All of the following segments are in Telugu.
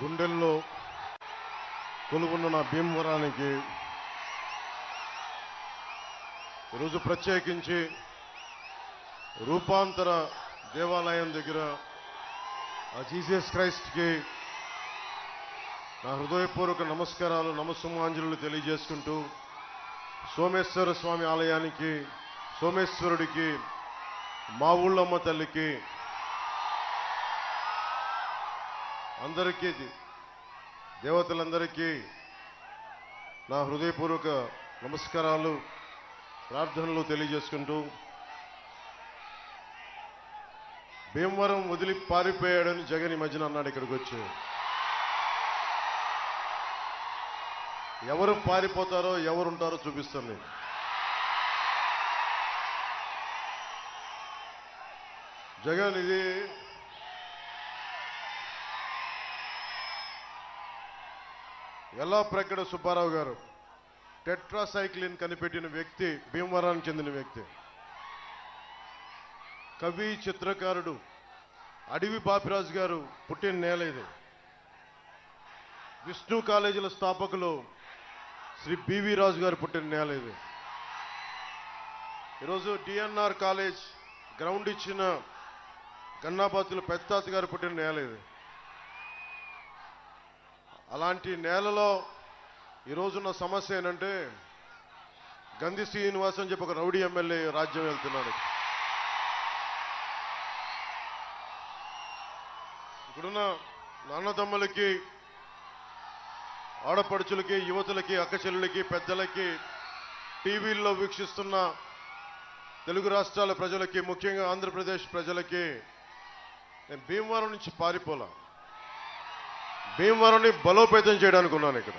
గుండెల్లో కొలువున్న నా భీమవరానికి ఈరోజు ప్రత్యేకించి రూపాంతర దేవాలయం దగ్గర ఆ జీసస్ క్రైస్ట్కి నా హృదయపూర్వక నమస్కారాలు నమస్సుమాంజలు తెలియజేసుకుంటూ సోమేశ్వర స్వామి ఆలయానికి సోమేశ్వరుడికి మా ఊళ్ళమ్మ తల్లికి అందరికీ దేవతలందరికీ నా హృదయపూర్వక నమస్కారాలు ప్రార్థనలు తెలియజేసుకుంటూ భీమవరం వదిలి పారిపోయాడని జగన్ ఈ మధ్యన అన్నాడు. ఇక్కడికి వచ్చి ఎవరు పారిపోతారో ఎవరుంటారో చూపిస్తాను నేను. జగన్ ఇది ఎల్లాప్రగడ సుబ్బారావు గారు టెట్రాసైక్లిన్ కనిపెట్టిన వ్యక్తి, భీమవరానికి చెందిన వ్యక్తి, కవి చిత్రకారుడు అడవి బాపిరాజు గారు పుట్టిన నేల ఇది. విష్ణు కాలేజీల స్థాపకులు శ్రీ బివి రాజు గారు పుట్టిన నేల ఇది. ఈరోజు డిఎన్ఆర్ కాలేజ్ గ్రౌండ్ ఇచ్చిన గన్నాబాతులు పెద్దాత గారు పుట్టిన నేల ఇది. అలాంటి నేలలో ఈరోజున్న సమస్య ఏంటంటే గంధి శ్రీనివాస్ అని చెప్పి ఒక రౌడీ ఎమ్మెల్యే రాజ్యం వెళ్తున్నాడు. ఇక్కడున్న నాన్నదమ్ములకి, ఆడపడుచులకి, యువతులకి, అక్కచెల్లెలకి, పెద్దలకి, టీవీల్లో వీక్షిస్తున్న తెలుగు రాష్ట్రాల ప్రజలకి, ముఖ్యంగా ఆంధ్రప్రదేశ్ ప్రజలకి నేను భీమవరం నుంచి పారిపోలా, భీమవరాన్ని బలోపేతం చేయడానికి ఉన్నాను ఇక్కడ.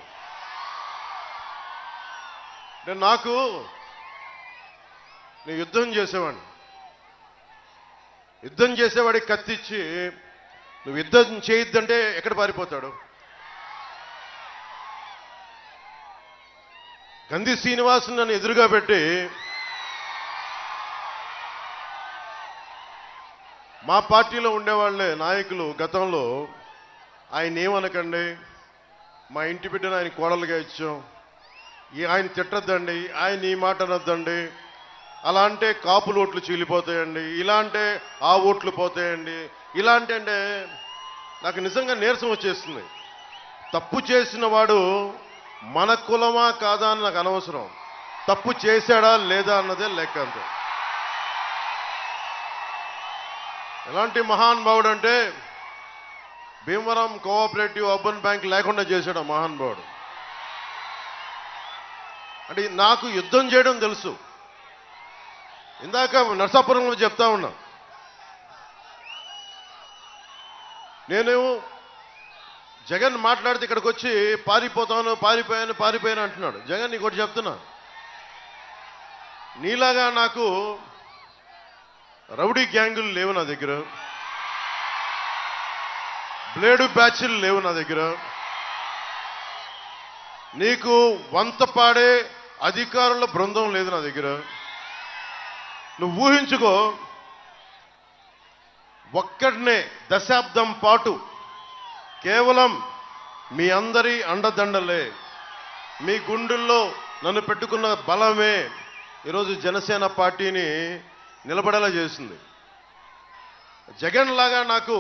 నేను యుద్ధం చేసేవాడిని. యుద్ధం చేసేవాడికి కత్తిచ్చి నువ్వు యుద్ధం చేయొద్దంటే ఎక్కడ పారిపోతాడు? గంధి శ్రీనివాస్ నన్ను ఎదురుగా పెట్టి మా పార్టీలో ఉండేవాళ్లే నాయకులు గతంలో ఆయన ఏమనకండి, మా ఇంటి బిడ్డను ఆయన కోడలుగా ఇచ్చాం, ఆయన తిట్టద్దండి, ఆయన ఈ మాట అనొద్దండి, అలా అంటే కాపులు ఓట్లు చీలిపోతాయండి, ఇలా అంటే ఆ ఓట్లు పోతాయండి, ఇలా అంటే నాకు నిజంగా నీరసం వచ్చేస్తుంది. తప్పు చేసిన వాడు మన కులమా కాదా అని నాకు అనవసరం, తప్పు చేశాడా లేదా అన్నదే లెక్క అంతే. ఎలాంటి మహానుభావుడు అంటే భీమవరం కోఆపరేటివ్ అర్బన్ బ్యాంక్ లేకుండా చేశాడు ఆ మహానుభావుడు. అంటే నాకు యుద్ధం చేయడం తెలుసు. ఇందాక నర్సాపురంలో చెప్తా ఉన్నా, నేను జగన్ మాట్లాడితే ఇక్కడికి వచ్చి పారిపోయాను అంటున్నాడు. జగన్ నీకు ఒకటి చెప్తున్నా, నీలాగా నాకు రౌడీ గ్యాంగులు లేవు నా దగ్గర, బ్లేడు బ్యాచ్లు లేవు నా దగ్గర, నీకు వంత పాడే అధికారుల బృందం లేదు నా దగ్గర. నువ్వు ఊహించుకో, ఒక్కడనే దశాబ్దం పాటు కేవలం మీ అందరి అండదండలే, మీ గుండెల్లో నన్ను పెట్టుకున్న బలమే ఈరోజు జనసేన పార్టీని నిలబడేలా చేసింది. జగన్ లాగా నాకు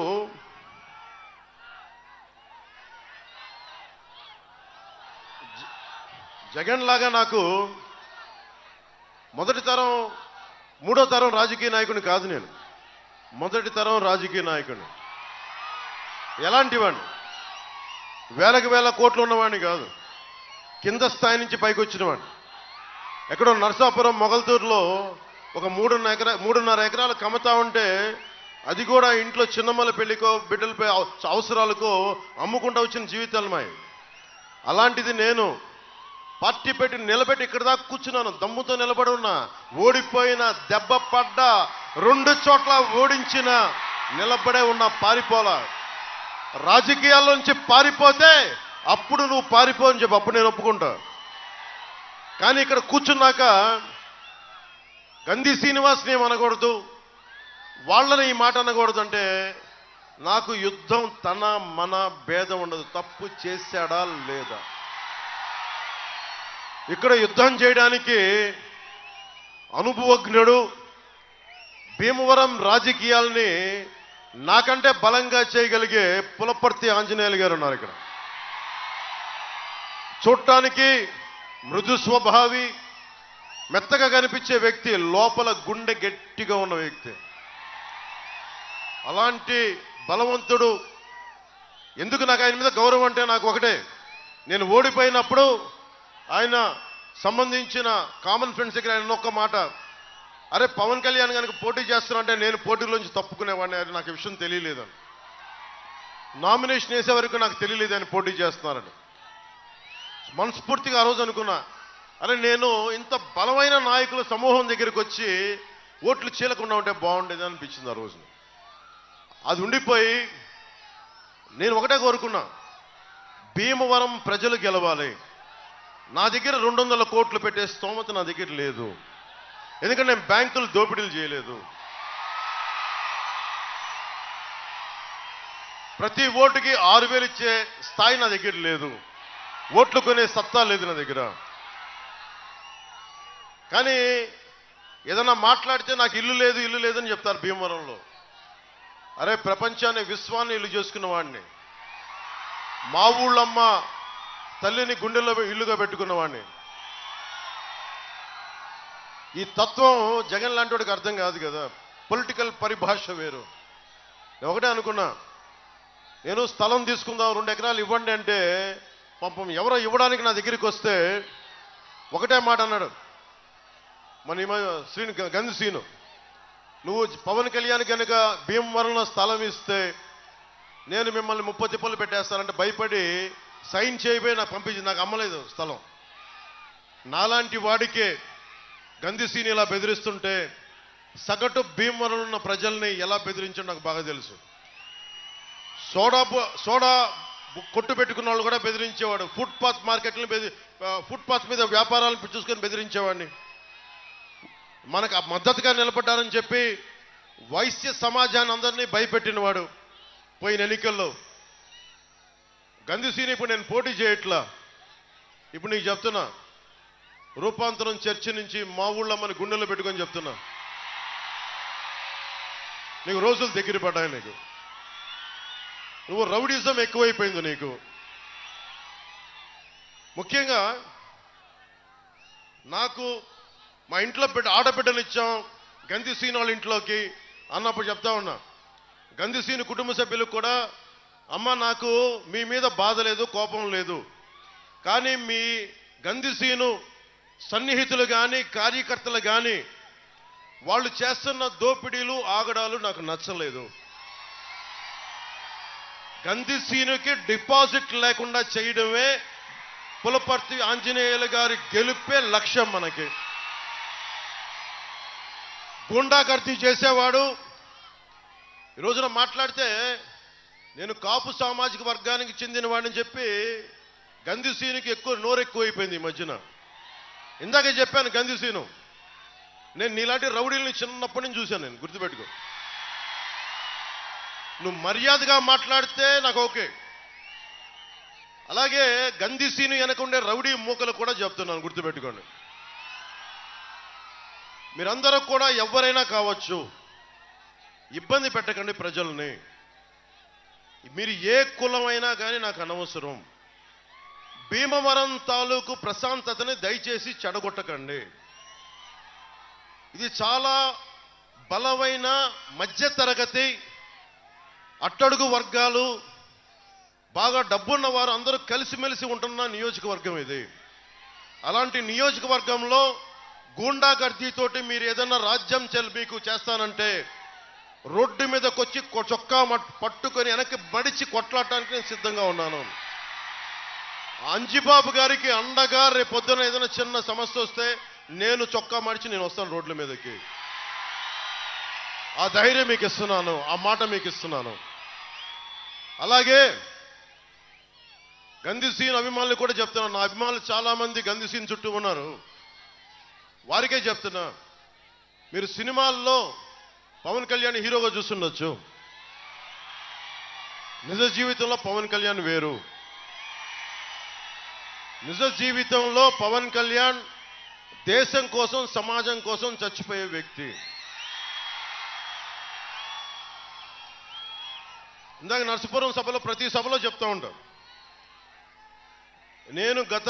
మొదటి తరం, మూడో తరం రాజకీయ నాయకుడిని కాదు. నేను మొదటి తరం రాజకీయ నాయకుడిని. ఎలాంటి వాడిని? వేలకు వేల కోట్లు ఉన్నవాడిని కాదు, కింద స్థాయి నుంచి పైకి వచ్చిన వాడిని. ఎక్కడో నర్సాపురం మొగల్తూరులో ఒక 3.5 ఎకరాలు కమతా ఉంటే అది కూడా ఇంట్లో చిన్నమ్మల పెళ్లికో బిడ్డలపై అవసరాలకో అమ్ముకుంటూ వచ్చిన జీవితాలు మాయి. అలాంటిది నేను పార్టీ పెట్టి నిలబెట్టి ఇక్కడ దాకా కూర్చున్నాను, దమ్ముతో నిలబడి ఉన్నా. ఓడిపోయిన, దెబ్బ పడ్డ, 2 చోట్ల ఓడించిన, నిలబడే ఉన్న, పారిపోలా. రాజకీయాల్లోంచి పారిపోతే అప్పుడు నువ్వు పారిపో అని చెప్పి అప్పుడు నేను ఒప్పుకుంటా. కానీ ఇక్కడ కూర్చున్నాక గంధి శ్రీనివాస్ని ఏమనకూడదు, వాళ్ళని ఈ మాట అనకూడదు అంటే నాకు యుద్ధం తన మన భేదం ఉండదు. తప్పు చేశాడా లేదా, ఇక్కడ యుద్ధం చేయడానికి అనుభవజ్ఞుడు, భీమవరం రాజకీయాల్ని నాకంటే బలంగా చేయగలిగే పులపర్తి ఆంజనేయులు గారు ఉన్నారు ఇక్కడ. చూడటానికి మృదు స్వభావి, మెత్తగా కనిపించే వ్యక్తి, లోపల గుండె గట్టిగా ఉన్న వ్యక్తి. అలాంటి బలవంతుడు. ఎందుకు నాకు ఆయన మీద గౌరవం అంటే నాకు ఒకటే, నేను ఓడిపోయినప్పుడు ఆయన సంబంధించిన కామన్ ఫ్రెండ్స్ దగ్గర ఆయన ఒక్క మాట, అరే పవన్ కళ్యాణ్ కనుక పోటీ చేస్తున్నా నేను పోటీలోంచి తప్పుకునేవాడిని, అది నాకు విషయం తెలియలేదని. నామినేషన్ వేసే వరకు నాకు తెలియలేదు ఆయన పోటీ చేస్తున్నారని. మనస్ఫూర్తిగా ఆ రోజు అనుకున్నా, అరే నేను ఇంత బలమైన నాయకుల సమూహం దగ్గరికి వచ్చి ఓట్లు చీలకుండా ఉంటే బాగుండేది అనిపించింది ఆ రోజు. అది ఉండిపోయి నేను ఒకటే కోరుకున్నా, భీమవరం ప్రజలు గెలవాలి. నా దగ్గర 200 కోట్లు పెట్టే స్తోమత నా దగ్గర లేదు, ఎందుకంటే నేను బ్యాంకులు దోపిడీలు చేయలేదు. ప్రతి ఓటుకి 6,000 ఇచ్చే స్థాయి నా దగ్గర లేదు, ఓట్లు కొనే సత్తా లేదు నా దగ్గర. కానీ ఏదన్నా మాట్లాడితే నాకు ఇల్లు లేదు ఇల్లు లేదని చెప్తారు భీమవరంలో. అరే ప్రపంచాన్ని విశ్వాన్ని ఇల్లు చేసుకున్న వాడిని, మా ఊళ్ళమ్మ తల్లిని గుండెల్లో ఇల్లుగా పెట్టుకున్న వాడిని. ఈ తత్వం జగన్ లాంటి వాడికి అర్థం కాదు కదా, పొలిటికల్ పరిభాష వేరు. నేను ఒకటే అనుకున్నా, నేను స్థలం తీసుకుందాం 2 ఎకరాలు ఇవ్వండి అంటే పాపం ఎవరో ఇవ్వడానికి నా దగ్గరికి వస్తే ఒకటే మాట అన్నాడు మన శ్రీను, గంధి శ్రీను, నువ్వు పవన్ కళ్యాణ్ కనుక భీమవరంలో స్థలం ఇస్తే నేను మిమ్మల్ని 30 తిప్పలు పెట్టేస్తానంటే భయపడి సైన్ చేయబోయి నాకు పంపించింది. నాకు అమ్మలేదు స్థలం. నాలాంటి వాడికే గంధి శ్రీని ఇలా బెదిరిస్తుంటే సగటు భీమవరంలో ఉన్న ప్రజల్ని ఎలా బెదిరించో నాకు బాగా తెలుసు. సోడా కొట్టు పెట్టుకున్న వాళ్ళు కూడా బెదిరించేవాడు, ఫుట్పాత్ మార్కెట్లను ఫుట్పాత్ మీద వ్యాపారాలను చూసుకొని బెదిరించేవాడిని. మనకు మద్దతుగా నిలబడ్డారని చెప్పి వైశ్య సమాజాన్ని అందరినీ భయపెట్టినవాడు. పోయిన ఎన్నికల్లో గంధి శ్రీని ఇప్పుడు నేను పోటీ చేయట్లా. ఇప్పుడు నీకు చెప్తున్నా, రూపాంతరం చర్చి నుంచి మా ఊళ్ళో మన గుండెల్లో పెట్టుకొని చెప్తున్నా, నీకు రోజులు దగ్గర పడ్డాయి. నీకు నువ్వు రౌడీజం ఎక్కువైపోయింది నీకు. ముఖ్యంగా నాకు మా ఇంట్లో ఆడబిడ్డలు ఇచ్చాం గంధి శ్రీని వాళ్ళ ఇంట్లోకి అన్నప్పుడు చెప్తా ఉన్నా, గంధి శ్రీని కుటుంబ సభ్యులకు కూడా, అమ్మ నాకు మీ మీద బాధ లేదు కోపం లేదు, కానీ మీ గంధి శ్రీను సన్నిహితులు కానీ కార్యకర్తలు కానీ వాళ్ళు చేస్తున్న దోపిడీలు ఆగడాలు నాకు నచ్చలేదు. గంధి శ్రీనుకి డిపాజిట్ లేకుండా చేయడమే పులపర్తి ఆంజనేయులు గారి గెలుపే లక్ష్యం. మనకి గూండాగర్దీ చేసేవాడు ఈ రోజున మాట్లాడితే నేను కాపు సామాజిక వర్గానికి చెందిన వాడిని చెప్పి గంధి శ్రీనుకి నోరెక్కువైపోయింది ఈ మధ్యన. ఇందాకే చెప్పాను గంధి శ్రీను, నేను నీలాంటి రౌడీల్ని చిన్నప్పటి నుంచి చూశాను, నేను గుర్తుపెట్టుకో. నువ్వు మర్యాదగా మాట్లాడితే నాకు ఓకే. అలాగే గంధి శ్రీను వెనకుండే రౌడీ మూకలు కూడా చెప్తున్నాను, గుర్తుపెట్టుకోండి. మీరందరూ కూడా ఎవరైనా కావచ్చు, ఇబ్బంది పెట్టకండి ప్రజల్ని. మీరు ఏ కులమైనా కానీ నాకు అనవసరం. భీమవరం తాలూకు ప్రశాంతతని దయచేసి చెడగొట్టకండి. ఇది చాలా బలమైన మధ్యతరగతి అట్టడుగు వర్గాలు, బాగా డబ్బున్న వారు అందరూ కలిసిమెలిసి ఉంటున్న నియోజకవర్గం ఇది. అలాంటి నియోజకవర్గంలో గూండాగర్దీతోటి మీరు ఏదన్నా రాజ్యం మీకు చేస్తానంటే రోడ్డు మీదకి వచ్చి చొక్కా పట్టుకొని వెనక్కి బడిచి కొట్లాడటానికి నేను సిద్ధంగా ఉన్నాను. అంజిబాబు గారికి అండగా రేపు పొద్దున ఏదైనా చిన్న సమస్య వస్తే నేను చొక్కా మడిచి నేను వస్తాను రోడ్ల మీదకి. ఆ ధైర్యం మీకు ఇస్తున్నాను, ఆ మాట మీకు ఇస్తున్నాను. అలాగే గంధి శ్రీను అభిమానులు కూడా చెప్తున్నాను, నా అభిమానులు చాలా మంది గంధి శ్రీను చుట్టూ ఉన్నారు, వారికే చెప్తున్నా, మీరు సినిమాల్లో పవన్ కళ్యాణ్ హీరోగా చూస్తుండొచ్చు, నిజ జీవితంలో పవన్ కళ్యాణ్ వేరు. నిజ జీవితంలో పవన్ కళ్యాణ్ దేశం కోసం, సమాజం కోసం చచ్చిపోయే వ్యక్తి. ఇందాక నరసపురం సభలో, ప్రతి సభలో చెప్తా ఉంటాను, నేను గత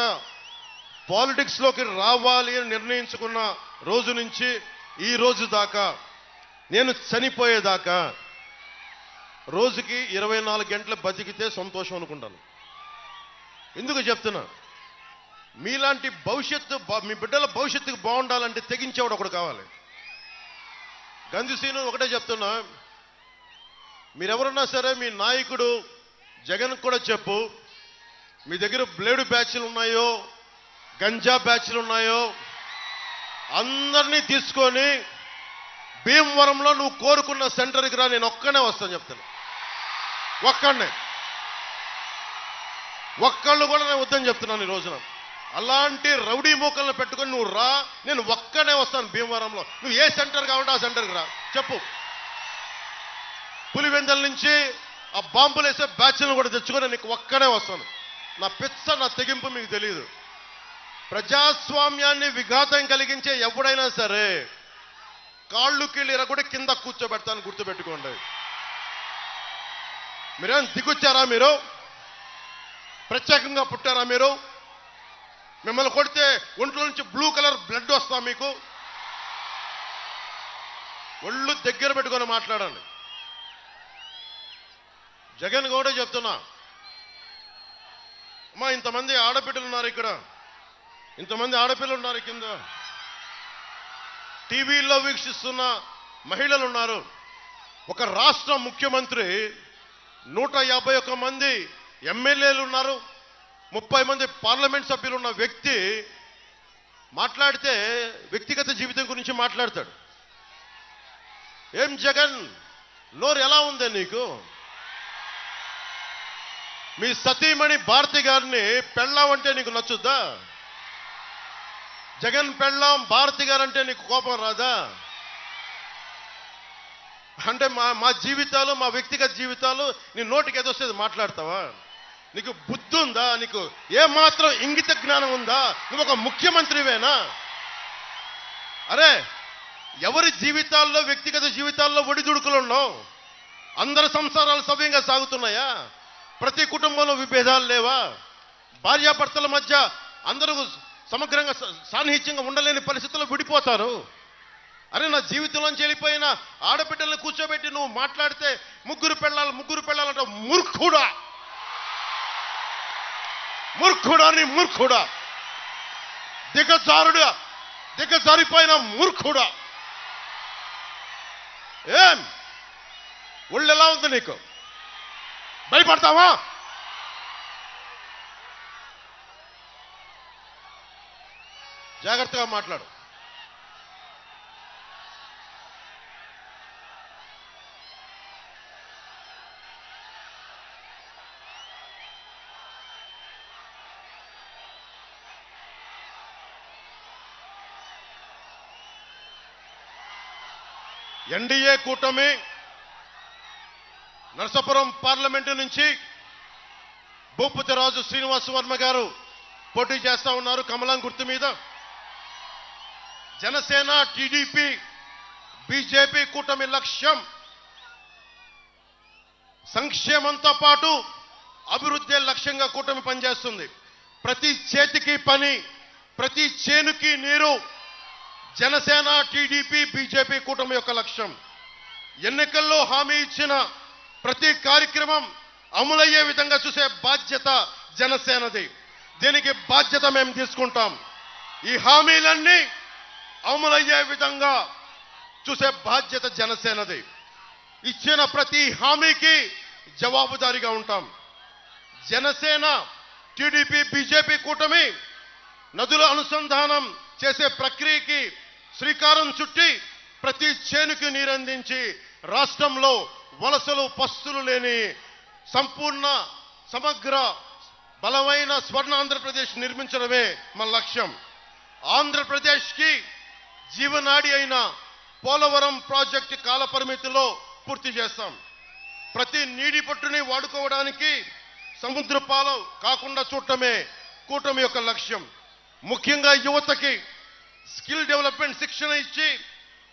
పాలిటిక్స్లోకి రావాలి అని నిర్ణయించుకున్న రోజు నుంచి ఈ రోజు దాకా, నేను చనిపోయేదాకా రోజుకి 24 గంటలు బతికితే సంతోషం అనుకుంటాను. ఎందుకు చెప్తున్నా, మీలాంటి భవిష్యత్తు, మీ బిడ్డల భవిష్యత్తుకు బాగుండాలంటే తెగించేవాడు ఒకడు కావాలి. గంధిసీను ఒకటే చెప్తున్నా, మీరెవరన్నా సరే మీ నాయకుడు జగన్ కూడా చెప్పు, మీ దగ్గర బ్లేడు బ్యాచ్లు ఉన్నాయో, గంజా బ్యాచ్లు ఉన్నాయో, అందరినీ తీసుకొని భీమవరంలో నువ్వు కోరుకున్న సెంటర్కి రా, నేను ఒక్కనే వస్తాను చెప్తాను. ఒక్కళ్ళు కూడా నేను వద్దని చెప్తున్నాను ఈ రోజున. అలాంటి రౌడీ మూకలను పెట్టుకొని నువ్వు రా, నేను ఒక్కనే వస్తాను భీమవరంలో. నువ్వు ఏ సెంటర్ కావాలంటే ఆ సెంటర్కి రా చెప్పు. పులివెందల నుంచి ఆ బాంబులు వేసే బ్యాచ్లను కూడా తెచ్చుకొని నీకు ఒక్కనే వస్తాను. నా పిచ్చ, నా తెగింపు మీకు తెలియదు. ప్రజాస్వామ్యాన్ని విఘాతం కలిగించే ఎవడైనా సరే కాళ్ళు కీళ్ళిర కూడా కింద కూర్చోబెడతాను, గుర్తుపెట్టుకోండి. మీరేం దిగొచ్చారా? మీరు ప్రత్యేకంగా పుట్టారా? మీరు మిమ్మల్ని కొడితే ఒంట్లో నుంచి బ్లూ కలర్ బ్లడ్ వస్తా మీకు? ఒళ్ళు దగ్గర పెట్టుకొని మాట్లాడండి. జగన్ కూడా చెప్తున్నా, అమ్మా ఇంతమంది ఆడబిడ్డలు ఉన్నారు ఇక్కడ, ఇంతమంది ఆడపిల్లలు ఉన్నారు కింద, టీవీల్లో వీక్షిస్తున్న మహిళలు ఉన్నారు. ఒక రాష్ట్ర ముఖ్యమంత్రి, 151 మంది ఎమ్మెల్యేలు ఉన్నారు, 30 మంది పార్లమెంట్ సభ్యులు ఉన్న వ్యక్తి మాట్లాడితే వ్యక్తిగత జీవితం గురించి మాట్లాడతాడు. ఏం జగన్, నోరు ఎలా ఉందే నీకు? మీ సతీమణి భారతి గారిని పెళ్ళాం అంటే నీకు నచ్చుద్దా? జగన్ పెళ్ళాం భారతి గారు అంటే నీకు కోపం రాదా? అంటే మా జీవితాలు, మా వ్యక్తిగత జీవితాలు నీ నోటికి ఎదొస్తుంది మాట్లాడతావా? నీకు బుద్ధి ఉందా? నీకు ఏమాత్రం ఇంగిత జ్ఞానం ఉందా? నువ్వు ఒక ముఖ్యమంత్రివేనా? అరే, ఎవరి జీవితాల్లో, వ్యక్తిగత జీవితాల్లో ఒడిదుడుకులు ఉన్నావు? అందరి సంసారాలు సవ్యంగా సాగుతున్నాయా? ప్రతి కుటుంబంలో విభేదాలు లేవా? భార్యాభర్తల మధ్య అందరూ సమగ్రంగా సాన్నిహిత్యంగా ఉండలేని పరిస్థితుల్లో విడిపోతారు. అరే, నా జీవితంలోంచి వెళ్ళిపోయిన ఆడబిడ్డల్ని కూర్చోబెట్టి నువ్వు మాట్లాడితే ముగ్గురు పెళ్ళాలంటే మూర్ఖుడా, నీ మూర్ఖుడా, దిగజారిపోయిన మూర్ఖుడా. ఏం ఒళ్ళు ఎలా ఉంది నీకు? భయపడతావా? జాగ్రత్తగా మాట్లాడు. ఎన్డీఏ కూటమి నరసాపురం పార్లమెంటు నుంచి భూపతిరాజు శ్రీనివాస వర్మ గారు పోటీ చేస్తా ఉన్నారు కమలం గుర్తు మీద. జనసేన, టీడీపీ, బీజేపీ కూటమి లక్ష్యం సంక్షేమంతో పాటు అభివృద్ధి లక్ష్యంగా కూటమి పనిచేస్తుంది. ప్రతి చేతికి పని, ప్రతి చేనుకి నీరు జనసేన, టీడీపీ, బీజేపీ కూటమి యొక్క లక్ష్యం. ఎన్నికల్లో హామీ ఇచ్చిన ప్రతి కార్యక్రమం అమలయ్యే విధంగా చూసే బాధ్యత జనసేనది. దీనికి బాధ్యత మేము తీసుకుంటాం. ఈ హామీలన్నీ అమలయ్యే విధంగా చూసే బాధ్యత జనసేనది. ఇచ్చిన ప్రతి హామీకి జవాబుదారీగా ఉంటాం. జనసేన, టీడీపీ, బీజేపీ కూటమి నదుల అనుసంధానం చేసే ప్రక్రియకి శ్రీకారం చుట్టి ప్రతి చేనుకి నీరందించి రాష్ట్రంలో వలసలు, పస్తులు లేని సంపూర్ణ, సమగ్ర, బలమైన స్వర్ణ ఆంధ్రప్రదేశ్ నిర్మించడమే మన లక్ష్యం. ఆంధ్రప్రదేశ్కి జీవనాడి అయిన పోలవరం ప్రాజెక్టు కాల పరిమితిలో పూర్తి చేస్తాం. ప్రతి నీటి పట్టుని వాడుకోవడానికి సముద్ర పాలు కాకుండా చూడటమే కూటమి యొక్క లక్ష్యం. ముఖ్యంగా యువతకి స్కిల్ డెవలప్మెంట్ శిక్షణ ఇచ్చి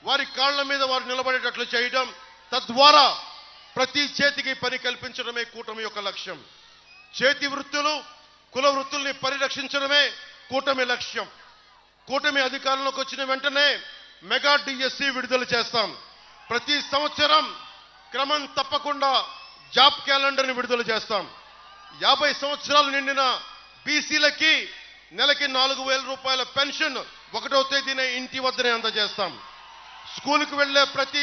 వారి కాళ్ల మీద వారు నిలబడేటట్లు చేయడం, తద్వారా ప్రతి చేతికి పని కల్పించడమే కూటమి యొక్క లక్ష్యం. చేతి వృత్తులు, కుల వృత్తుల్ని పరిరక్షించడమే కూటమి లక్ష్యం. కూటమి అధికారంలోకి వచ్చిన వెంటనే మెగా డిఎస్సి విడుదల చేస్తాం. ప్రతి సంవత్సరం క్రమం తప్పకుండా జాబ్ క్యాలెండర్ని విడుదల చేస్తాం. 50 సంవత్సరాలు నిండిన బీసీలకి నెలకి 4,000 రూపాయల పెన్షన్ 1వ తేదీనే ఇంటి వద్దనే అందజేస్తాం. స్కూల్కి వెళ్లే ప్రతి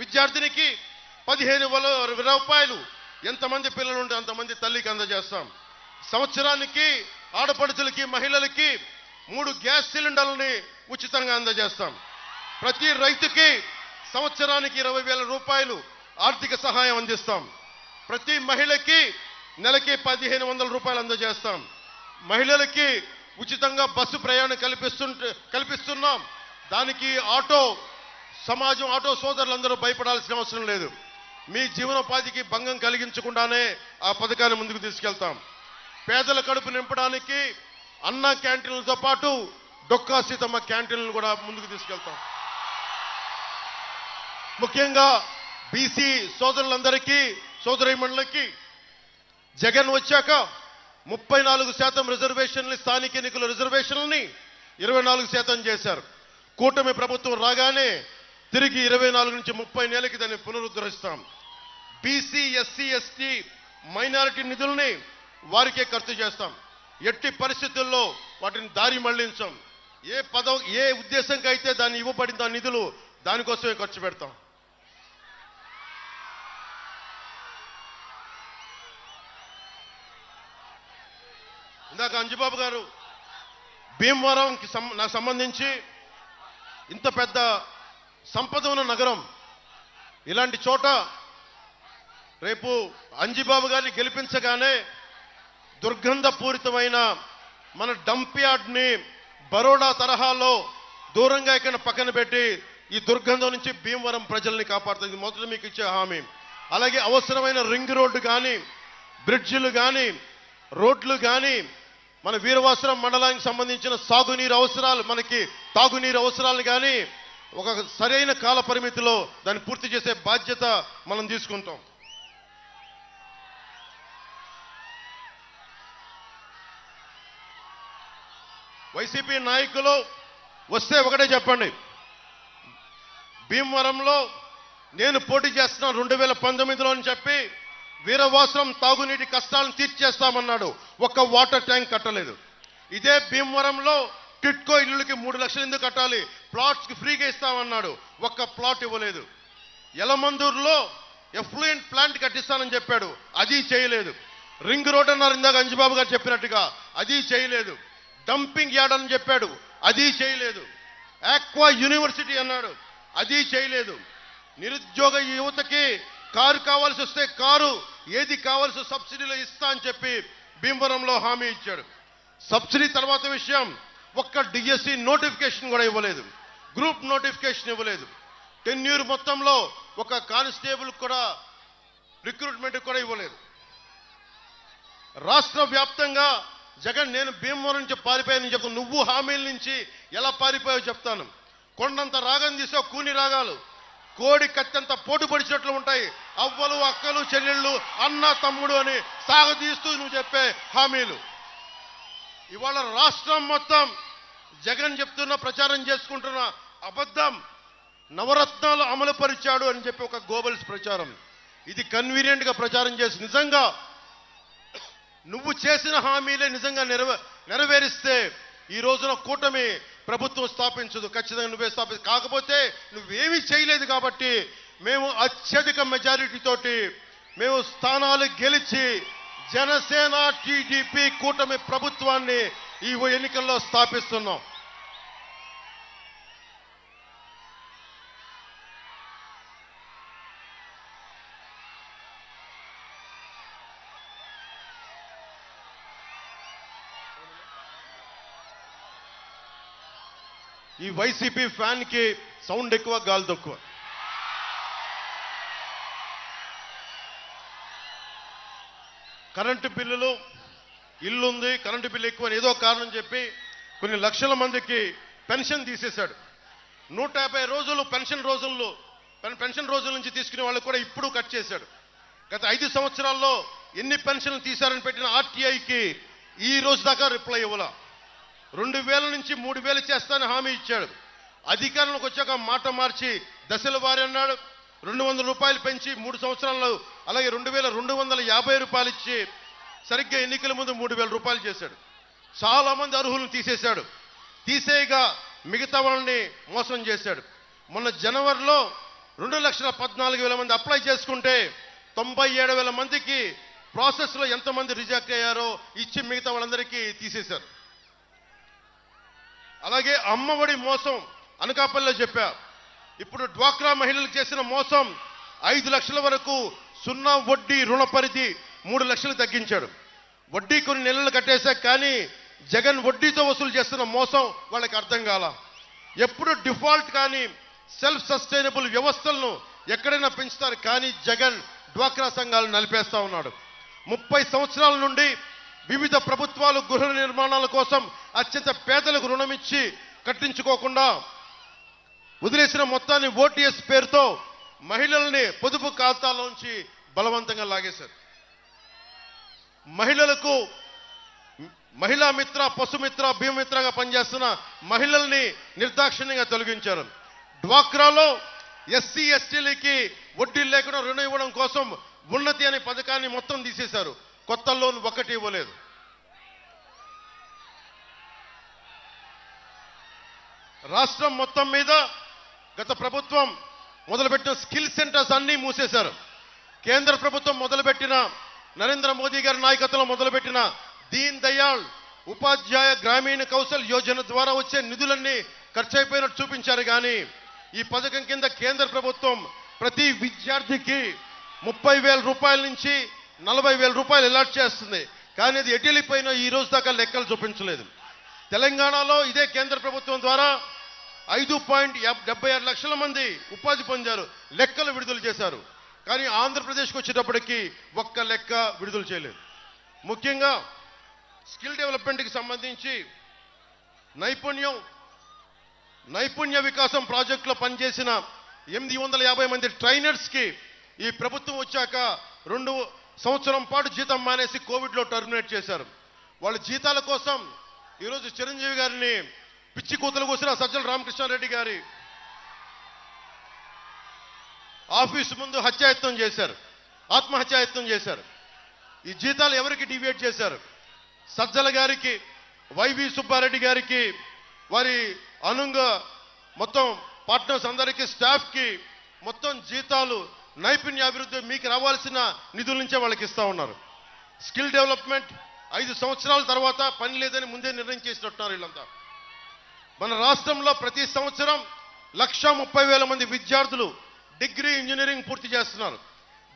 విద్యార్థినికి 15,000 రూపాయలు ఎంతమంది పిల్లలు ఉంటే అంతమంది తల్లికి అందజేస్తాం. సంవత్సరానికి ఆడపడుచులకి, మహిళలకి 3 గ్యాస్ సిలిండర్లని ఉచితంగా అందజేస్తాం. ప్రతి రైతుకి సంవత్సరానికి 20,000 రూపాయలు ఆర్థిక సహాయం అందిస్తాం. ప్రతి మహిళకి నెలకి 1,500 రూపాయలు అందజేస్తాం. మహిళలకి ఉచితంగా బస్సు ప్రయాణం కల్పిస్తున్నాం. దానికి ఆటో సోదరులందరూ భయపడాల్సిన అవసరం లేదు. మీ జీవనోపాధికి భంగం కలిగించకుండానే ఆ పథకాన్ని ముందుకు తీసుకెళ్తాం. పేదల కడుపు నింపడానికి అన్న క్యాంటీన్లతో పాటు డొక్కా సీతమ్మ క్యాంటీన్లను కూడా ముందుకు తీసుకెళ్తాం. ముఖ్యంగా బీసీ సోదరులందరికీ, సోదరీమణులకి జగన్ వచ్చాక 34% రిజర్వేషన్లు, స్థానిక ఎన్నికల రిజర్వేషన్లని 24% చేశారు. కూటమి ప్రభుత్వం రాగానే తిరిగి 24 నుంచి 30 నెలలకి దాన్ని పునరుద్ధరిస్తాం. బీసీ, ఎస్సీ, ఎస్టీ, మైనారిటీ నిధుల్ని వారికే ఖర్చు చేస్తాం. ఎట్టి పరిస్థితుల్లో వాటిని దారి మళ్లించాం. ఏ ఉద్దేశంకి అయితే దాన్ని ఇవ్వబడిన నిధులు దానికోసమే ఖర్చు పెడతాం. ఇందాక అంజుబాబు గారు భీమవరంకి నాకు సంబంధించి ఇంత పెద్ద సంపద ఉన్న నగరం, ఇలాంటి చోట రేపు అంజిబాబు గారిని గెలిపించగానే దుర్గంధపూరితమైన మన డంప్ యార్డ్ని బరోడా తరహాలో దూరంగా ఇక్కడ పక్కన పెట్టి ఈ దుర్గంధం నుంచి భీమవరం ప్రజల్ని కాపాడుతుంది. మొదట మీకు ఇచ్చే హామీ. అలాగే అవసరమైన రింగ్ రోడ్డు కానీ, బ్రిడ్జిలు కానీ, రోడ్లు కానీ, మన వీరవాసరం మండలానికి సంబంధించిన సాగునీరు అవసరాలు, మనకి తాగునీరు అవసరాలు కానీ ఒక సరైన కాల పరిమితిలో దాన్ని పూర్తి చేసే బాధ్యత మనం తీసుకుంటాం. వైసీపీ నాయకులు వస్తే ఒకటే చెప్పండి, భీమవరంలో నేను పోటీ చేస్తున్నాను 2019లో అని చెప్పి వీరవాసరం తాగునీటి కష్టాలను తీర్చేస్తామన్నాడు. ఒక్క వాటర్ ట్యాంక్ కట్టలేదు. ఇదే భీమవరంలో టిట్కో ఇళ్ళకి 3 లక్షలు ఎందుకు కట్టాలి, ప్లాట్స్ కి ఫ్రీగా ఇస్తామన్నాడు. ఒక్క ప్లాట్ ఇవ్వలేదు. యలమందూరులో ఎఫ్లూయెంట్ ప్లాంట్ కట్టిస్తానని చెప్పాడు, అది చేయలేదు. రింగ్ రోడ్ అన్నారు ఇందాక అంజిబాబు గారు చెప్పినట్టుగా, అది చేయలేదు. డంపింగ్ యార్డ్ అని చెప్పాడు, అది చేయలేదు. ఆక్వా యూనివర్సిటీ అన్నాడు, అది చేయలేదు. నిరుద్యోగ యువతకి కారు కావాల్సి వస్తే కారు, ఏది కావాల్సి సబ్సిడీలో ఇస్తా అని చెప్పి భీమవరంలో హామీ ఇచ్చాడు. సబ్సిడీ తర్వాత విషయం, ఒక్క డిఎస్సి నోటిఫికేషన్ కూడా ఇవ్వలేదు. గ్రూప్ నోటిఫికేషన్ ఇవ్వలేదు. టెన్యూర్ మొత్తంలో ఒక కానిస్టేబుల్ కూడా రిక్రూట్మెంట్ కూడా ఇవ్వలేదు. రాష్ట్ర వ్యాప్తంగా జగన్ నేను భీమవరం నుంచి పారిపోయానని చెప్తాను. నువ్వు హామీల నుంచి ఎలా పారిపోయావో చెప్తాను. కొండంత రాగం తీసావు, కూని రాగాలు కోడి కత్తంత పోటు పడిచినట్లు ఉంటాయి. అవ్వలు, అక్కలు, చెల్లెళ్ళు, అన్న, తమ్ముడు అని సాగదీస్తూ నువ్వు చెప్పే హామీలు. ఇవాళ రాష్ట్రం మొత్తం జగన్ చెప్తున్న ప్రచారం చేసుకుంటున్న అబద్ధం, నవరత్నాలు అమలు పరిచాడు అని చెప్పి ఒక గోబల్స్ ప్రచారం. ఇది కన్వీనియంట్ గా ప్రచారం చేసి నిజంగా నువ్వు చేసిన హామీలే నిజంగా నెరవేరిస్తే ఈ రోజున కూటమి ప్రభుత్వం స్థాపించదు. ఖచ్చితంగా నువ్వే కాకపోతే నువ్వేమీ చేయలేదు కాబట్టి మేము అత్యధిక మెజారిటీ తోటి మేము స్థానాలు గెలిచి జనసేన, టీడీపీ కూటమి ప్రభుత్వాన్ని ఈ ఎన్నికల్లో స్థాపిస్తున్నాం. ఈ వైసీపీ ఫ్యాన్ కి సౌండ్ ఎక్కువ, గాలి తక్కువ. కరెంటు బిల్లులు, ఇల్లు ఉంది, కరెంటు బిల్లు ఎక్కువ ఏదో కారణం చెప్పి కొన్ని లక్షల మందికి పెన్షన్ తీసేశాడు. 150 రోజులు పెన్షన్ రోజుల నుంచి తీసుకునే వాళ్ళు కూడా ఇప్పుడు కట్ చేశాడు. గత 5 సంవత్సరాల్లో ఎన్ని పెన్షన్లు తీశారని పెట్టిన ఆర్టీఐకి ఈ రోజు దాకా రిప్లై ఇవ్వాల. 2000 నుంచి 3000 చేస్తానని హామీ ఇచ్చాడు. అధికారంలోకి వచ్చాక మాట మార్చి దశల వారి అన్నాడు. 200 రూపాయలు పెంచి 3 సంవత్సరాల్లో అలాగే 2250 రూపాయలు ఇచ్చి సరిగ్గా ఎన్నికల ముందు 3000 రూపాయలు చేశాడు. చాలా మంది అర్హులను తీసేశాడు. తీసేయగా మిగతా వాళ్ళని మోసం చేశాడు. మొన్న జనవరిలో 2,14,000 మంది అప్లై చేసుకుంటే 97,000 మందికి ప్రాసెస్లో ఎంతమంది రిజెక్ట్ అయ్యారో ఇచ్చి మిగతా వాళ్ళందరికీ తీసేశారు. అలాగే అమ్మఒడి మోసం అనకాపల్లిలో చెప్పా. ఇప్పుడు డ్వాక్రా మహిళలకు చేసిన మోసం 5 లక్షల వరకు 0 వడ్డీ రుణ పరిధి 3 లక్షలు తగ్గించాడు. వడ్డీ కొన్ని నెలలు కట్టేశాక కానీ జగన్ వడ్డీతో వసూలు చేస్తున్న మోసం వాళ్ళకి అర్థం కాల. ఎప్పుడు డిఫాల్ట్ కానీ సెల్ఫ్ సస్టైనబుల్ వ్యవస్థలను ఎక్కడైనా పెంచుతారు కానీ జగన్ డ్వాక్రా సంఘాలు నలిపేస్తా ఉన్నాడు. 30 సంవత్సరాల నుండి వివిధ ప్రభుత్వాలు గృహ నిర్మాణాల కోసం అత్యంత పేదలకు రుణమిచ్చి కట్టించుకోకుండా వదిలేసిన మొత్తాన్ని ఓటీఎస్ పేరుతో మహిళల్ని పొదుపు ఖాతాలోంచి బలవంతంగా లాగేశారు. మహిళలకు మహిళా మిత్ర, పశుమిత్ర, భీమమిత్రగా పనిచేస్తున్న మహిళల్ని నిర్దాక్షిణ్యంగా తొలగించారు. డ్వాక్రాలో ఎస్సీ ఎస్టీలకి వడ్డీ లేకుండా రుణం ఇవ్వడం కోసం ఉన్నతి అనే పథకాన్ని మొత్తం తీసేశారు. కొత్త లోన్ ఒకటి ఇవ్వలేదు. రాష్ట్రం మొత్తం మీద గత ప్రభుత్వం మొదలుపెట్టిన స్కిల్ సెంటర్స్ అన్ని మూసేశారు. కేంద్ర ప్రభుత్వం మొదలుపెట్టిన నరేంద్ర మోదీ గారి నాయకత్వంలో మొదలుపెట్టిన దీన్ దయాళ్ ఉపాధ్యాయ గ్రామీణ కౌశల్ యోజన ద్వారా వచ్చే నిధులన్నీ ఖర్చు అయిపోయినట్టు చూపించారు. కానీ ఈ పథకం కింద కేంద్ర ప్రభుత్వం ప్రతి విద్యార్థికి 30,000 రూపాయల నుంచి 40,000 రూపాయలు అలాట్ చేస్తుంది. కానీ అది ఎటులిపోయినా ఈ రోజు దాకా లెక్కలు చూపించలేదు. తెలంగాణలో ఇదే కేంద్ర ప్రభుత్వం ద్వారా 5.76 లక్షల మంది ఉపాధి పొందారు, లెక్కలు విడుదల చేశారు. కానీ ఆంధ్రప్రదేశ్కి వచ్చేటప్పటికి ఒక్క లెక్క విడుదల చేయలేదు. ముఖ్యంగా స్కిల్ డెవలప్మెంట్కి సంబంధించి నైపుణ్య వికాసం ప్రాజెక్టులో పనిచేసిన 850 మంది ట్రైనర్స్కి ఈ ప్రభుత్వం వచ్చాక 2 సంవత్సరం పాటు జీతం మానేసి కోవిడ్లో టర్మినేట్ చేశారు. వాళ్ళ జీతాల కోసం ఈరోజు చిరంజీవి గారిని పిచ్చి కూతలు కూసిన సజ్జల రామకృష్ణారెడ్డి గారి ఆఫీసు ముందు హత్యాయత్నం చేశారు, ఆత్మహత్యాయత్నం చేశారు. ఈ జీతాలు ఎవరికి డివియేట్ చేశారు? సజ్జల గారికి, వైవి సుబ్బారెడ్డి గారికి, వారి అనుంగ మొత్తం పార్ట్నర్స్ అందరికీ, స్టాఫ్కి మొత్తం జీతాలు నైపుణ్యాభివృద్ధి మీకు రావాల్సిన నిధుల నుంచే వాళ్ళకి ఇస్తా ఉన్నారు. స్కిల్ డెవలప్మెంట్ 5 సంవత్సరాల తర్వాత పని లేదని ముందే నిర్ణయం చేసినట్టున్నారు వీళ్ళంతా. మన రాష్ట్రంలో ప్రతి సంవత్సరం 130,000 మంది విద్యార్థులు డిగ్రీ ఇంజనీరింగ్ పూర్తి చేస్తున్నారు.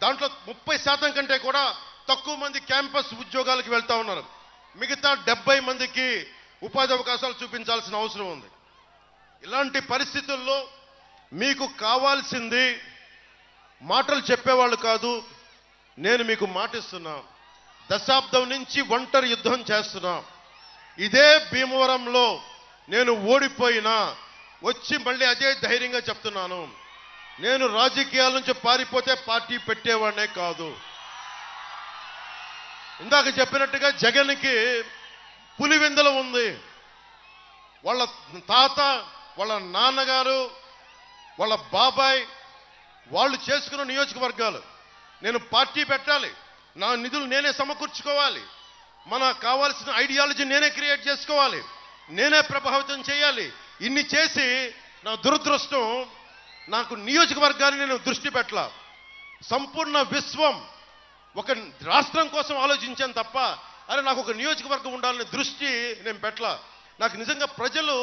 దాంట్లో 30% కంటే కూడా తక్కువ మంది క్యాంపస్ ఉద్యోగాలకు వెళ్తా ఉన్నారు. మిగతా 70 మందికి ఉపాధి అవకాశాలు చూపించాల్సిన అవసరం ఉంది. ఇలాంటి పరిస్థితుల్లో మీకు కావాల్సింది మాటలు చెప్పేవాళ్ళు కాదు. నేను మీకు మాటిస్తున్నా, దశాబ్దం నుంచి ఒంటరి యుద్ధం చేస్తున్నా. ఇదే భీమవరంలో నేను ఓడిపోయినా వచ్చి మళ్ళీ అదే ధైర్యంగా చెప్తున్నాను. నేను రాజకీయాల నుంచి పారిపోతే పార్టీ పెట్టేవాడినే కాదు. ఇందాక చెప్పినట్టుగా జగన్కి పులివెందుల ఉంది. వాళ్ళ తాత, వాళ్ళ నాన్నగారు, వాళ్ళ బాబాయ్ వాళ్ళు చేసుకున్న నియోజకవర్గాలు. నేను పార్టీ పెట్టాలి, నా నిధులు నేనే సమకూర్చుకోవాలి, మన కావాల్సిన ఐడియాలజీ నేనే క్రియేట్ చేసుకోవాలి, నేనే ప్రభావితం చేయాలి. ఇన్ని చేసి నా దురదృష్టం, నాకు నియోజకవర్గాన్ని నేను దృష్టి పెట్టాల. సంపూర్ణ విశ్వం ఒక రాష్ట్రం కోసం ఆలోచించాను తప్ప అరే నాకు ఒక నియోజకవర్గం ఉండాలనే దృష్టి నేను పెట్టాల. నాకు నిజంగా ప్రజలు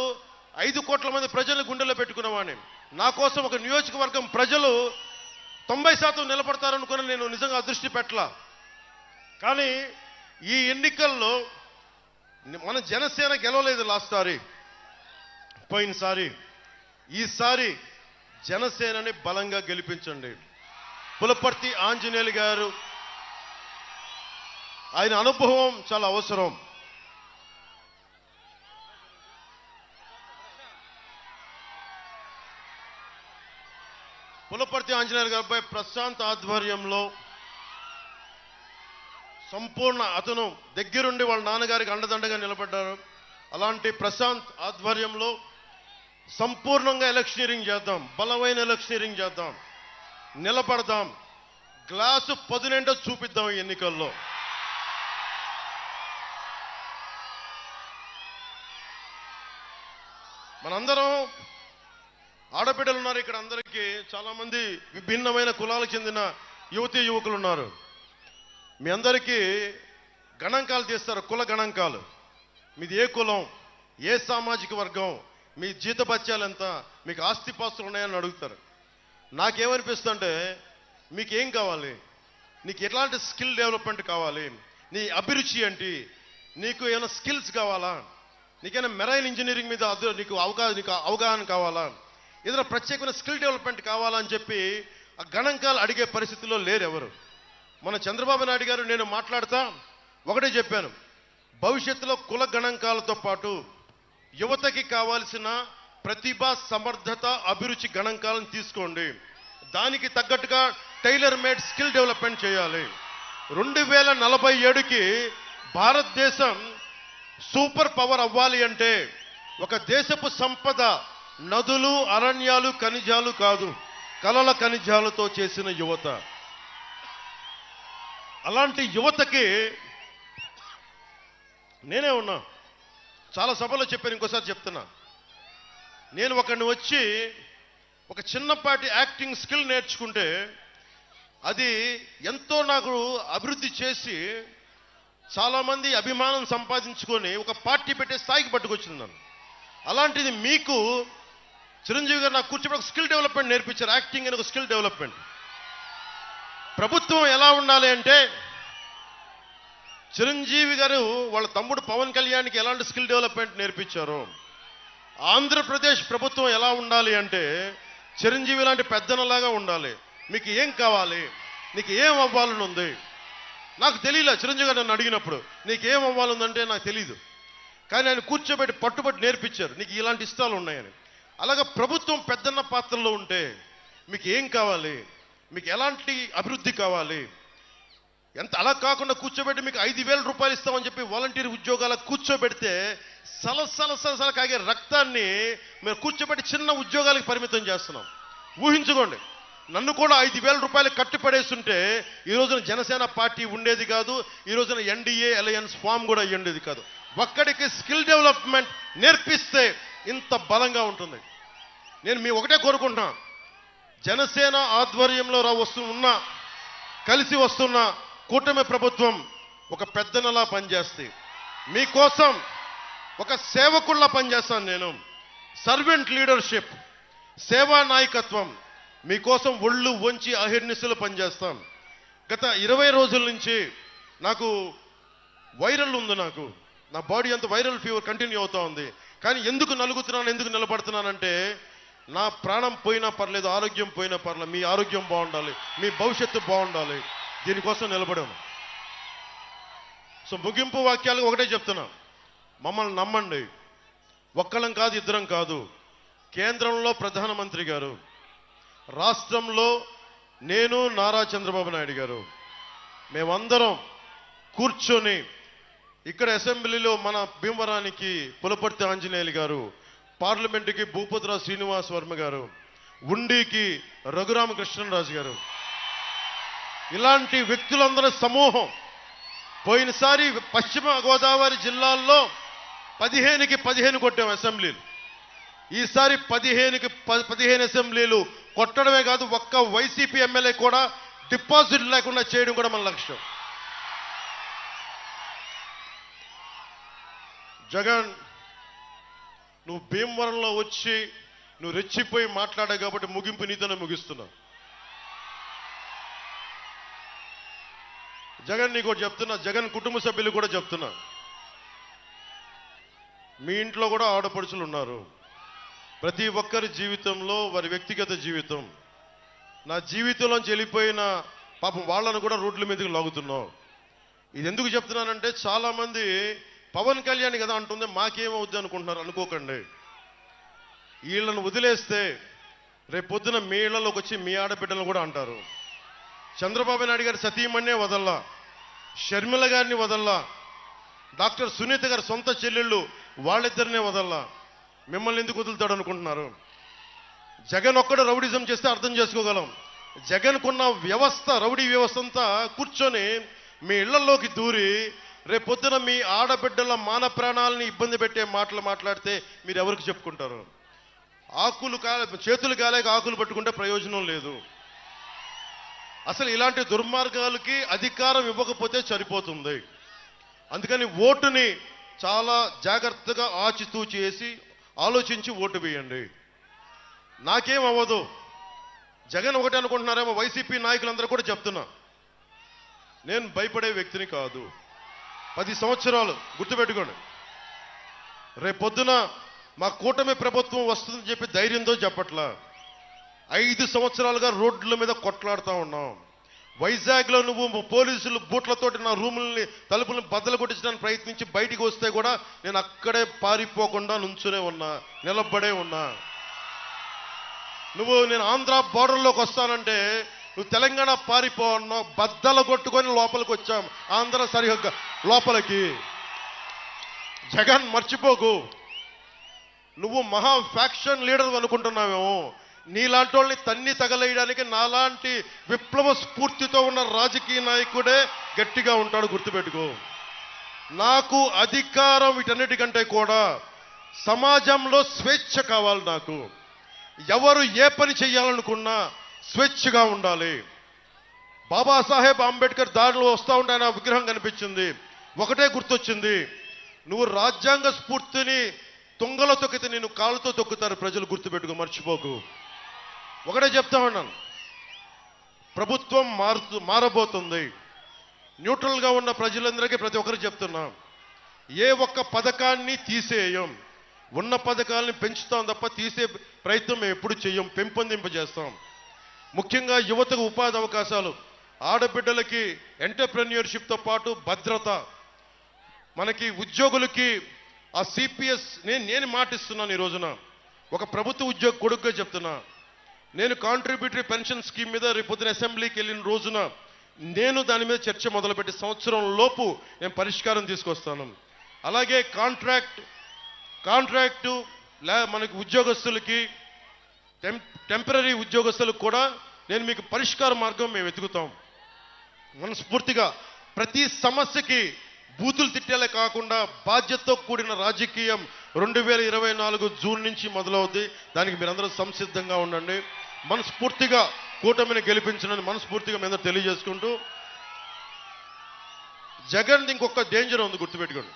5 కోట్ల మంది ప్రజలు గుండెల్లో పెట్టుకున్నవాడిని. నా కోసం ఒక నియోజకవర్గం ప్రజలు 90% నిలబడతారనుకుని నేను నిజంగా దృష్టి పెట్టాల. కానీ ఈ ఎన్నికల్లో మన జనసేన గెలవలేదు లాస్ట్ సారి, పోయినసారి. ఈసారి జనసేనని బలంగా గెలిపించండి. పులపర్తి ఆంజనేయులు గారు, ఆయన అనుభవం చాలా అవసరం. పులపర్తి ఆంజనేయులు గారిపై ప్రశాంత్ ఆధ్వర్యంలో సంపూర్ణ అతను దగ్గరుండి వాళ్ళ నాన్నగారికి అండదండగా నిలబడ్డారు. అలాంటి ప్రశాంత్ ఆధ్వర్యంలో సంపూర్ణంగా ఎలక్షనీరింగ్ చేద్దాం, బలమైన ఎలక్షనీరింగ్ చేద్దాం, నిలబడదాం, గ్లాసు పొదునేంటో చూపిద్దాం ఈ ఎన్నికల్లో. మనందరం ఆడబిడ్డలు ఉన్నారు ఇక్కడ. అందరికీ చాలా మంది విభిన్నమైన కులాలకు చెందిన యువతీ యువకులు ఉన్నారు. మీ అందరికీ గణాంకాలు తీస్తారు, కుల గణాంకాలు. మీది ఏ కులం, ఏ సామాజిక వర్గం, మీ జీతభత్యాలు ఎంత, మీకు ఆస్తిపాస్తులు ఉన్నాయని అడుగుతారు. నాకేమనిపిస్తుందంటే మీకు ఏం కావాలి, నీకు ఎట్లాంటి స్కిల్ డెవలప్మెంట్ కావాలి, నీ అభిరుచి ఏంటి, నీకు ఏమైనా స్కిల్స్ కావాలా, నీకైనా మెరైన్ ఇంజనీరింగ్ మీద నీకు అవగాహన కావాలా, ఏదైనా ప్రత్యేకమైన స్కిల్ డెవలప్మెంట్ కావాలా అని చెప్పి ఆ గణాంకాలు అడిగే పరిస్థితుల్లో లేరు ఎవరు. మన చంద్రబాబు నాయుడు గారు నేను మాట్లాడుతా ఒకటే చెప్పాను, భవిష్యత్తులో కుల గణాంకాలతో పాటు యువతకి కావాల్సిన ప్రతిభ, సమర్థత, అభిరుచి గణాంకాలను తీసుకోండి. దానికి తగ్గట్టుగా టైలర్ మేడ్ స్కిల్ డెవలప్మెంట్ చేయాలి. 2047కి భారతదేశం సూపర్ పవర్ అవ్వాలి అంటే ఒక దేశపు సంపద నదులు, అరణ్యాలు, ఖనిజాలు కాదు, కలల ఖనిజాలతో చేసిన యువత. అలాంటి యువతకి నేనే ఉన్నా. చాలా సభలో చెప్పాను, ఇంకోసారి చెప్తున్నా. నేను ఒకరిని వచ్చి ఒక చిన్నపాటి యాక్టింగ్ స్కిల్ నేర్చుకుంటే అది ఎంతో నాకు అభివృద్ధి చేసి చాలామంది అభిమానం సంపాదించుకొని ఒక పార్టీ పెట్టే స్థాయికి పట్టుకొచ్చింది నన్ను. అలాంటిది మీకు చిరంజీవి గారు నాకు కూర్చోబెట్టి ఒక స్కిల్ డెవలప్మెంట్ నేర్పించారు, యాక్టింగ్ అని ఒక స్కిల్ డెవలప్మెంట్. ప్రభుత్వం ఎలా ఉండాలి అంటే చిరంజీవి గారు వాళ్ళ తమ్ముడు పవన్ కళ్యాణ్కి ఎలాంటి స్కిల్ డెవలప్మెంట్ నేర్పించారో, ఆంధ్రప్రదేశ్ ప్రభుత్వం ఎలా ఉండాలి అంటే చిరంజీవి లాంటి పెద్దనలాగా ఉండాలి. మీకు ఏం కావాలి, నీకు ఏం అవ్వాలని ఉంది, నాకు తెలియలే. చిరంజీవి గారు నన్ను అడిగినప్పుడు నీకేం అవ్వాలందంటే నాకు తెలీదు, కానీ ఆయన కూర్చోబెట్టి పట్టుబట్టి నేర్పించారు, నీకు ఇలాంటి ఇష్టాలు ఉన్నాయని. అలాగే ప్రభుత్వం పెద్దన్న పాత్రలో ఉంటే మీకు ఏం కావాలి, మీకు ఎలాంటి అభివృద్ధి కావాలి, ఎంత అలా కాకుండా కూర్చోబెట్టి మీకు 5,000 రూపాయలు ఇస్తామని చెప్పి వాలంటీర్ ఉద్యోగాలకు కూర్చోబెడితే సలసల కాగే రక్తాన్ని మీరు కూర్చోబెట్టి చిన్న ఉద్యోగాలకు పరిమితం చేస్తున్నాం. ఊహించుకోండి, నన్ను కూడా 5,000 రూపాయలు కట్టుపడేస్తుంటే ఈ రోజున జనసేన పార్టీ ఉండేది కాదు, ఈ రోజున ఎన్డీఏ అలయన్స్ ఫామ్ కూడా ఉండేది కాదు. ఒక్కడికి స్కిల్ డెవలప్మెంట్ నేర్పిస్తే ఇంత బలంగా ఉంటుంది. నేను మీ ఒకటే కోరుకుంటున్నా, జనసేన ఆధ్వర్యంలో కలిసి వస్తున్న కూటమి ప్రభుత్వం ఒక పెద్దనలా పనిచేస్తే మీకోసం ఒక సేవకుల్లా పనిచేస్తాను. నేను సర్వెంట్ లీడర్షిప్, సేవా నాయకత్వం మీకోసం ఒళ్ళు వంచి అహిర్నిశలు పనిచేస్తాం. గత 20 రోజుల నుంచి నాకు వైరల్ ఉంది, నా బాడీ అంతా వైరల్ ఫీవర్ కంటిన్యూ అవుతా ఉంది. కానీ ఎందుకు నలుగుతున్నాను, ఎందుకు నిలబడుతున్నానంటే నా ప్రాణం పోయినా పర్లేదు, ఆరోగ్యం పోయినా పర్లేదు, మీ ఆరోగ్యం బాగుండాలి, మీ భవిష్యత్తు బాగుండాలి, దీనికోసం నిలబడాము. సో ముగింపు వాక్యాలకు ఒకటే చెప్తున్నా, మమ్మల్ని నమ్మండి. ఒక్కళ్ళం కాదు, ఇద్దరం కాదు. కేంద్రంలో ప్రధానమంత్రి గారు, రాష్ట్రంలో నేను, నారా చంద్రబాబు నాయుడు గారు, మేమందరం కూర్చొని ఇక్కడ అసెంబ్లీలో మన భీమవరానికి పులపర్తి ఆంజనేయులు గారు, పార్లమెంటుకి భూపతిరావు శ్రీనివాస్ వర్మ గారు, ఉండికి రఘురామకృష్ణరాజు గారు, ఇలాంటి వ్యక్తులందరూ సమూహం. పోయినసారి పశ్చిమ గోదావరి జిల్లాల్లో 15కి 15 కొట్టాం అసెంబ్లీలు. ఈసారి 15కి 15 అసెంబ్లీలు కొట్టడమే కాదు, ఒక్క వైసీపీ ఎమ్మెల్యే కూడా డిపాజిట్ లేకుండా చేయడం కూడా మన లక్ష్యం. జగన్, నువ్వు భీమవరంలో వచ్చి నువ్వు రెచ్చిపోయి మాట్లాడావు కాబట్టి ముగింపు నీతోనే ముగిస్తున్నా. జగన్ నీకు చెప్తున్నా, జగన్ కుటుంబ సభ్యులు కూడా చెప్తున్నా, మీ ఇంట్లో కూడా ఆడపడుచులు ఉన్నారు. ప్రతి ఒక్కరి జీవితంలో వారి వ్యక్తిగత జీవితం, నా జీవితంలోంచి వెళ్ళిపోయిన పాపం వాళ్ళను కూడా రోడ్ల మీదకి లాగుతున్నావు. ఇది ఎందుకు చెప్తున్నానంటే చాలా మంది పవన్ కళ్యాణ్ కదా అంటుంది, మాకేమవుద్ది అనుకుంటున్నారు. అనుకోకండి. వీళ్ళను వదిలేస్తే రేపు పొద్దున మీ ఇళ్లలోకి వచ్చి మీ ఆడబిడ్డలను కూడా అంటారు. చంద్రబాబు నాయుడు గారి సతీమణ్ణే వదల్లా, షర్మిల గారిని వదల్లా, డాక్టర్ సునీత గారి సొంత చెల్లెళ్ళు వాళ్ళిద్దరినే వదల్లా. మిమ్మల్ని ఎందుకు వదులుతాడు అనుకుంటున్నారు? జగన్ ఒక్కడు రౌడీజం చేస్తే అర్థం చేసుకోగలం. జగన్కున్న వ్యవస్థ, రౌడీ వ్యవస్థ అంతా కూర్చొని మీ ఇళ్లలోకి దూరి రేపొద్దున మీ ఆడబిడ్డల మాన ప్రాణాలని ఇబ్బంది పెట్టే మాటలు మాట్లాడితే మీరు ఎవరికి చెప్పుకుంటారు? చేతులు కాలేక ఆకులు పట్టుకుంటే ప్రయోజనం లేదు. అసలు ఇలాంటి దుర్మార్గాలకి అధికారం ఇవ్వకపోతే సరిపోతుంది. అందుకని ఓటుని చాలా జాగ్రత్తగా ఆచితూచి చేసి ఆలోచించి ఓటు వేయండి. నాకేం అవ్వదు. జగన్ ఒకటే అనుకుంటున్నారేమో. వైసీపీ నాయకులందరూ కూడా చెప్తున్నా, నేను భయపడే వ్యక్తిని కాదు. 10 సంవత్సరాలు గుర్తుపెట్టుకోండి. రేపొద్దున మా కూటమి ప్రభుత్వం వస్తుందని చెప్పి ధైర్యంతో చెప్పట్లా. 5 సంవత్సరాలుగా రోడ్ల మీద కొట్లాడుతూ ఉన్నాం. వైజాగ్లో నువ్వు పోలీసులు బూట్లతోటి నా రూముల్ని తలుపులను బద్దలు కొట్టించడానికి ప్రయత్నించి బయటికి వస్తే కూడా నేను అక్కడే పారిపోకుండా నుంచునే ఉన్నా, నిలబడే ఉన్నా. నేను ఆంధ్ర బార్డర్లోకి వస్తానంటే నువ్వు తెలంగాణ పారిపో అన్నావు. బద్దలు కొట్టుకొని లోపలికి వచ్చాం, ఆంధ్ర సరిహద్దు లోపలికి. జగన్ మర్చిపోకు, నువ్వు మహా ఫ్యాక్షన్ లీడర్ అనుకుంటున్నావేమో. నీలాంటి వాళ్ళని తన్ని తగలేయడానికి నాలాంటి విప్లవ స్ఫూర్తితో ఉన్న రాజకీయ నాయకుడే గట్టిగా ఉంటాడు, గుర్తుపెట్టుకో. నాకు అధికారం వీటన్నిటికంటే కూడా సమాజంలో స్వేచ్ఛ కావాలి. నాకు ఎవరు ఏ పని చేయాలనుకున్నా స్వేచ్ఛగా ఉండాలి. బాబాసాహెబ్ అంబేద్కర్ దారిలో వస్తూ ఉంటే ఆయన విగ్రహం కనిపించింది. ఒకటే గుర్తొచ్చింది, నువ్వు రాజ్యాంగ స్ఫూర్తిని తుంగలో తొక్కితే నేను కాళ్ళతో తొక్కుతారు ప్రజలు, గుర్తుపెట్టుకో, మర్చిపోకు. ఒకటే చెప్తా ఉన్నాను, ప్రభుత్వం మారబోతుంది. న్యూట్రల్గా ఉన్న ప్రజలందరికీ ప్రతి ఒక్కరు చెప్తున్నాం, ఏ ఒక్క పథకాన్ని తీసేయం. ఉన్న పథకాలని పెంచుతాం తప్ప తీసే ప్రయత్నం మేము ఎప్పుడు చెయ్యం, పెంపొందింపజేస్తాం. ముఖ్యంగా యువతకు ఉపాధి అవకాశాలు, ఆడబిడ్డలకి ఎంటర్ప్రెన్యూర్షిప్తో పాటు భద్రత, మనకి ఉద్యోగులకి ఆ సిపిఎస్. నేను మాటిస్తున్నాను ఈ రోజున, ఒక ప్రభుత్వ ఉద్యోగ కొడుకుగా చెప్తున్నా. నేను కాంట్రిబ్యూటరీ పెన్షన్ స్కీమ్ మీద రేపొద్దున అసెంబ్లీకి వెళ్ళిన రోజున నేను దాని మీద చర్చ మొదలుపెట్టి సంవత్సరం లోపు నేను పరిష్కారం తీసుకొస్తాను. అలాగే కాంట్రాక్టు మనకి ఉద్యోగస్తులకి, టెంపరీ ఉద్యోగస్తులకు కూడా నేను మీకు పరిష్కార మార్గం మేము వెతుకుతాం. మనస్ఫూర్తిగా ప్రతి సమస్యకి బూతులు తిట్టేలే కాకుండా బాధ్యతతో కూడిన రాజకీయం 2024 జూన్ నుంచి మొదలవుద్ది. దానికి మీరందరూ సంసిద్ధంగా ఉండండి. మనస్ఫూర్తిగా కూటమిని గెలిపించనని మనస్ఫూర్తిగా మీద తెలియజేసుకుంటూ, జగన్ ఇంకొక డేంజర్ ఉంది, గుర్తుపెట్టుకోండి.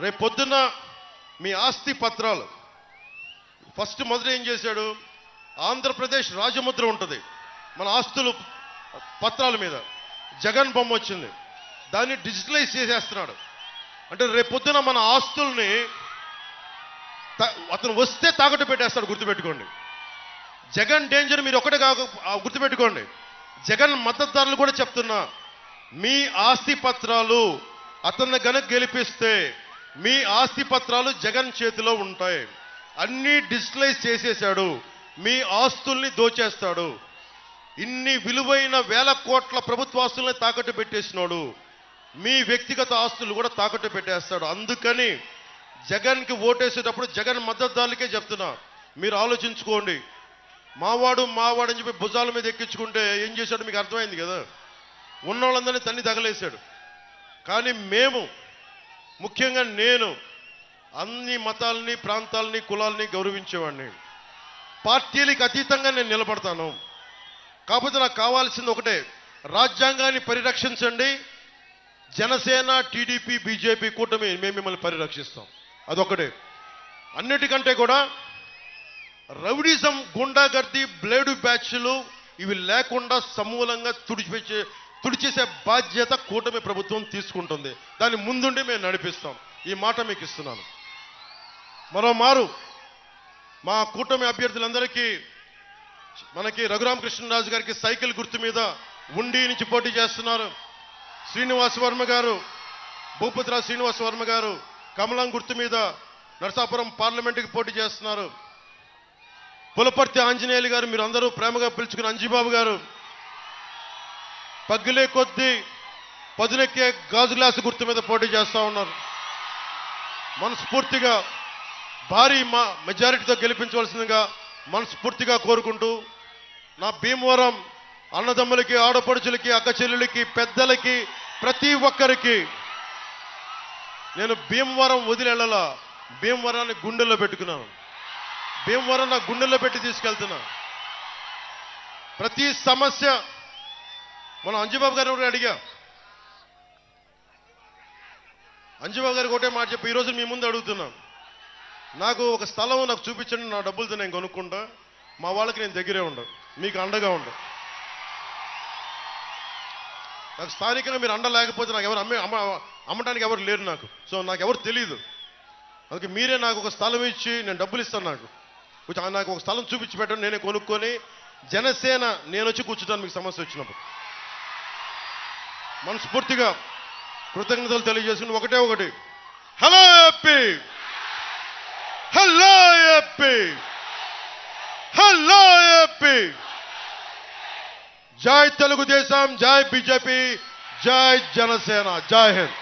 రేపు పొద్దున్న మీ ఆస్తి పత్రాలు ఫస్ట్ మొదట ఏం చేశాడు, ఆంధ్రప్రదేశ్ రాజముద్ర ఉంటుంది మన ఆస్తులు పత్రాల మీద, జగన్ బొమ్మ వచ్చింది, దాన్ని డిజిటలైజ్ చేసేస్తున్నాడు. అంటే రేపొద్దున మన ఆస్తుల్ని అతను వస్తే తాకట్టు పెట్టేస్తాడు, గుర్తుపెట్టుకోండి. జగన్ డేంజర్ మీరు ఒకటే గుర్తుపెట్టుకోండి. జగన్ మద్దతుదారులు కూడా చెప్తున్నా, మీ ఆస్తి పత్రాలు అతన్ని గనక గెలిపిస్తే మీ ఆస్తి పత్రాలు జగన్ చేతిలో ఉంటాయి. అన్నీ డిజిటలైజ్ చేసేశాడు, మీ ఆస్తుల్ని దోచేస్తాడు. ఇన్ని విలువైన వేల కోట్ల ప్రభుత్వ ఆస్తుల్ని తాకట్టు పెట్టేసినాడు, మీ వ్యక్తిగత ఆస్తులు కూడా తాకట్టు పెట్టేస్తాడు. అందుకని జగన్కి ఓటేసేటప్పుడు జగన్ మద్దతుదారులకే చెప్తున్నా, మీరు ఆలోచించుకోండి. మావాడు అని చెప్పి భుజాల మీద ఎక్కించుకుంటే ఏం చేశాడు మీకు అర్థమైంది కదా. ఉన్నోళ్ళందరినీ తన్ని తగలేశాడు. కానీ మేము, ముఖ్యంగా నేను, అన్ని మతాలని, ప్రాంతాలని, కులాలని గౌరవించేవాడిని. పార్టీలకు అతీతంగా నేను నిలబడతాను. కాకపోతే నాకు కావాల్సింది ఒకటే, రాజ్యాంగాన్ని పరిరక్షించండి. జనసేన, టీడీపీ, బీజేపీ కూటమి మేము మిమ్మల్ని పరిరక్షిస్తాం. అదొకటే. అన్నిటికంటే కూడా రౌడీజం, గుండాగర్ది, బ్లేడు బ్యాచ్లు ఇవి లేకుండా సమూలంగా తుడిచేసే బాధ్యత కూటమి ప్రభుత్వం తీసుకుంటుంది. దాని ముందుండి మేము నడిపిస్తాం. ఈ మాట మీకు ఇస్తున్నాను. మరోమారు మా కూటమి అభ్యర్థులందరికీ, మనకి రఘురామకృష్ణరాజు గారికి సైకిల్ గుర్తు మీద ఉండి నుంచి పోటీ చేస్తున్నారు. శ్రీనివాస్ వర్మ గారు, భూపతిరాజు శ్రీనివాస్ వర్మ గారు కమలం గుర్తు మీద నరసాపురం పార్లమెంటుకి పోటీ చేస్తున్నారు. పులపర్తి ఆంజనేయులు గారు, మీరు అందరూ ప్రేమగా పిలుచుకున్న అంజిబాబు గారు పగ్గులే కొద్దీ పదునెక్కే గాజు గ్లాసు గుర్తు మీద పోటీ చేస్తా ఉన్నారు. మనస్ఫూర్తిగా భారీ మెజారిటీతో గెలిపించవలసిందిగా మనస్ఫూర్తిగా కోరుకుంటూ, నా భీమవరం అన్నదమ్ములకి, ఆడపడుచులకి, అక్క చెల్లెలకి, పెద్దలకి, ప్రతి ఒక్కరికి నేను భీమవరం వదిలేళ్ళలా భీమవరాన్ని గుండెల్లో పెట్టుకున్నాను. భీమవరం నా గుండెల్లో పెట్టి తీసుకెళ్తున్నా. ప్రతి సమస్య మనం అంజుబాబు గారిని కూడా అడిగా. అంజుబాబు గారికి ఒకటే మాట చెప్పి ఈరోజు మీ ముందు అడుగుతున్నాను. నాకు ఒక స్థలం నాకు చూపించండి, నా డబ్బులతో నేను కొనుక్కుంటా, మా వాళ్ళకి నేను దగ్గరే ఉండ, మీకు అండగా ఉండ. నాకు స్థానికంగా మీరు అండ లేకపోతే నాకు ఎవరు అమ్మటానికి ఎవరు లేరు నాకు. సో నాకు ఎవరు తెలియదు. అందుకే మీరే నాకు ఒక స్థలం ఇచ్చి నేను డబ్బులు ఇస్తాను. నాకు ఒక స్థలం చూపించి పెట్టండి, నేనే కొనుక్కొని జనసేన నేను వచ్చి కూర్చుంటాను మీకు సమస్య వచ్చినప్పుడు. మనస్ఫూర్తిగా కృతజ్ఞతలు తెలియజేసుకుని ఒకటి, hello AP, hello AP, hello AP, జై తెలుగుదేశం, జై బీజేపీ, జై జనసేన, జై హింద్.